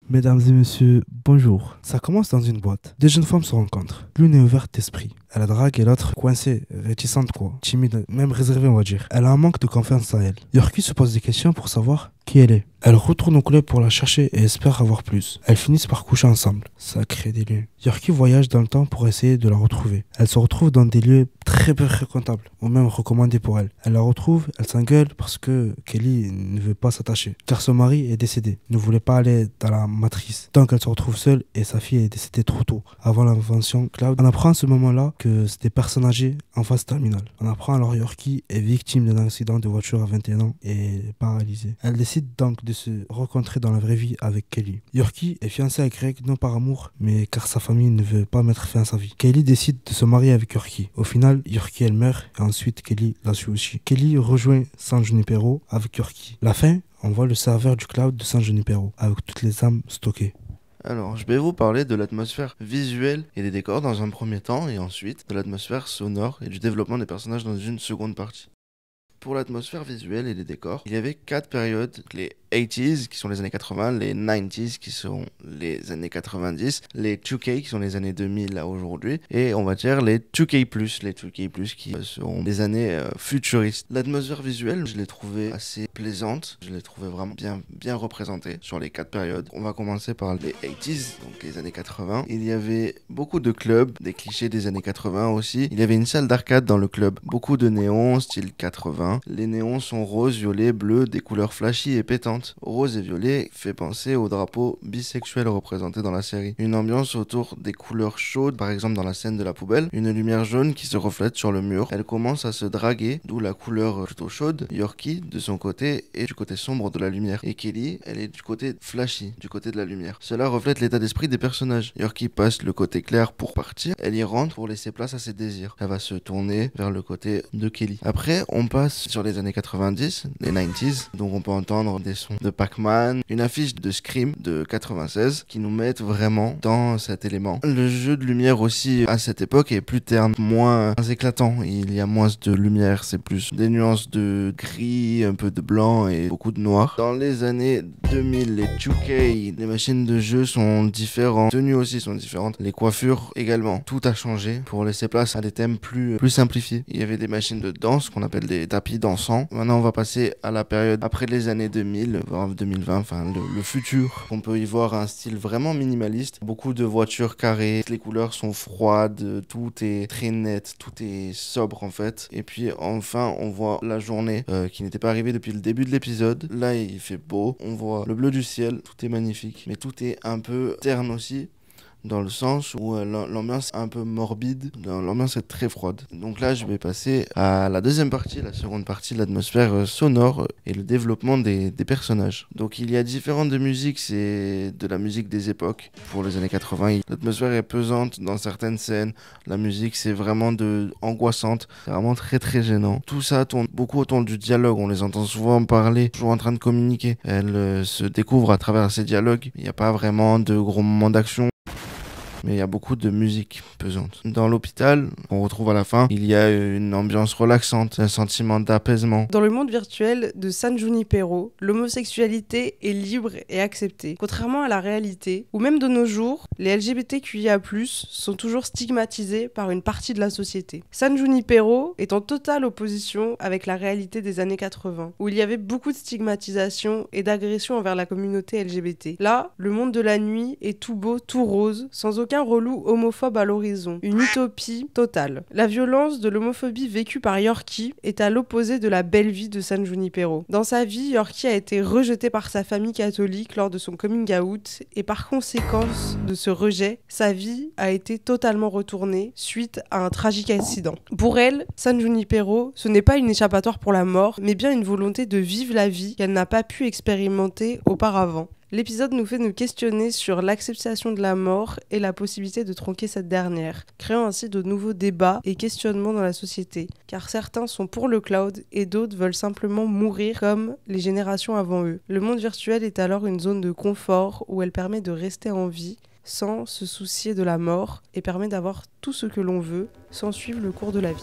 Mesdames et messieurs, bonjour. Ça commence dans une boîte. Deux jeunes femmes se rencontrent. L'une est ouverte d'esprit. Elle drague et l'autre coincée, réticente quoi. Timide, même réservée on va dire. Elle a un manque de confiance en elle. Yorkie se pose des questions pour savoir qui elle est. Elle retourne au club pour la chercher et espère avoir plus. Elles finissent par coucher ensemble. Ça crée des liens. Yorkie voyage dans le temps pour essayer de la retrouver. Elle se retrouve dans des lieux très peu fréquentables, ou même recommandés pour elle. Elle la retrouve, elle s'engueule parce que Kelly ne veut pas s'attacher. Car son mari est décédé, ne voulait pas aller dans la matrice. Donc elle se retrouve seule et sa fille est décédée trop tôt, avant l'invention Cloud. On apprend à ce moment-là que c'est des personnes âgées en phase terminale. On apprend alors Yorkie est victime d'un accident de voiture à 21 ans et est paralysée. Elle décide donc de se rencontrer dans la vraie vie avec Kelly. Yorkie est fiancée à Greg non par amour, mais car sa famille ne veut pas mettre fin à sa vie. Kelly décide de se marier avec Yorkie. Au final, Yorkie elle meurt et ensuite Kelly la suit aussi. Kelly rejoint San Junipero avec Yorkie. La fin, on voit le serveur du cloud de San Junipero avec toutes les âmes stockées. Alors, je vais vous parler de l'atmosphère visuelle et des décors dans un premier temps, et ensuite de l'atmosphère sonore et du développement des personnages dans une seconde partie. Pour l'atmosphère visuelle et les décors, il y avait 4 périodes, les 80s qui sont les années 80, les 90s qui sont les années 90, les 2K qui sont les années 2000 à aujourd'hui, et on va dire les 2K+, les 2K+, qui seront des années futuristes. L'atmosphère visuelle, je l'ai trouvée assez plaisante, je l'ai trouvée vraiment bien représentée sur les 4 périodes. On va commencer par les 80s, donc les années 80. Il y avait beaucoup de clubs, des clichés des années 80 aussi. Il y avait une salle d'arcade dans le club, beaucoup de néons, style 80. Les néons sont rose, violet, bleu, des couleurs flashy et pétantes. Rose et violet fait penser au drapeau bisexuel représenté dans la série. Une ambiance autour des couleurs chaudes, par exemple dans la scène de la poubelle. Une lumière jaune qui se reflète sur le mur. Elle commence à se draguer, d'où la couleur plutôt chaude. Yorkie, de son côté, est du côté sombre de la lumière. Et Kelly, elle est du côté flashy, du côté de la lumière. Cela reflète l'état d'esprit des personnages. Yorkie passe le côté clair pour partir. Elle y rentre pour laisser place à ses désirs. Elle va se tourner vers le côté de Kelly. Après, on passe sur les années 90, les 90s, donc on peut entendre des sons de Pac-Man, une affiche de Scream de 96 qui nous mettent vraiment dans cet élément. Le jeu de lumière aussi à cette époque est plus terne, moins éclatant, il y a moins de lumière, c'est plus des nuances de gris, un peu de blanc et beaucoup de noir. Dans les années 2000, les 2K, les machines de jeu sont différentes, les tenues aussi sont différentes, les coiffures également. Tout a changé pour laisser place à des thèmes plus simplifiés. Il y avait des machines de danse qu'on appelle des tapis dansants. Maintenant, on va passer à la période après les années 2000, voire 2020, enfin le futur. On peut y voir un style vraiment minimaliste. Beaucoup de voitures carrées, les couleurs sont froides, tout est très net, tout est sobre en fait. Et puis enfin, on voit la journée qui n'était pas arrivée depuis le début de l'épisode. Là, il fait beau. On voit le bleu du ciel, tout est magnifique. Mais tout est un peu terne aussi, dans le sens où l'ambiance est un peu morbide, l'ambiance est très froide. Donc là, je vais passer à la deuxième partie, la seconde partie, l'atmosphère sonore et le développement des personnages. Donc il y a différentes musiques, c'est de la musique des époques. Pour les années 80, l'atmosphère est pesante dans certaines scènes, la musique c'est vraiment angoissante, c'est vraiment très très gênant. Tout ça tourne beaucoup autour du dialogue, on les entend souvent parler, toujours en train de communiquer. Elles se découvrent à travers ces dialogues, il n'y a pas vraiment de gros moments d'action, mais il y a beaucoup de musique pesante. Dans l'hôpital, on retrouve à la fin, il y a une ambiance relaxante, un sentiment d'apaisement. Dans le monde virtuel de San Junipero, l'homosexualité est libre et acceptée, contrairement à la réalité, où même de nos jours, les LGBTQIA+, sont toujours stigmatisés par une partie de la société. San Junipero est en totale opposition avec la réalité des années 80, où il y avait beaucoup de stigmatisation et d'agression envers la communauté LGBT. Là, le monde de la nuit est tout beau, tout rose, sans aucun relou homophobe à l'horizon. Une utopie totale. La violence de l'homophobie vécue par Yorkie est à l'opposé de la belle vie de San Junipero. Dans sa vie, Yorkie a été rejeté par sa famille catholique lors de son coming out et par conséquence de ce rejet, sa vie a été totalement retournée suite à un tragique accident. Pour elle, San Junipero, ce n'est pas une échappatoire pour la mort, mais bien une volonté de vivre la vie qu'elle n'a pas pu expérimenter auparavant. L'épisode nous fait nous questionner sur l'acceptation de la mort et la possibilité de tronquer cette dernière, créant ainsi de nouveaux débats et questionnements dans la société, car certains sont pour le cloud et d'autres veulent simplement mourir comme les générations avant eux. Le monde virtuel est alors une zone de confort où elle permet de rester en vie sans se soucier de la mort et permet d'avoir tout ce que l'on veut sans suivre le cours de la vie.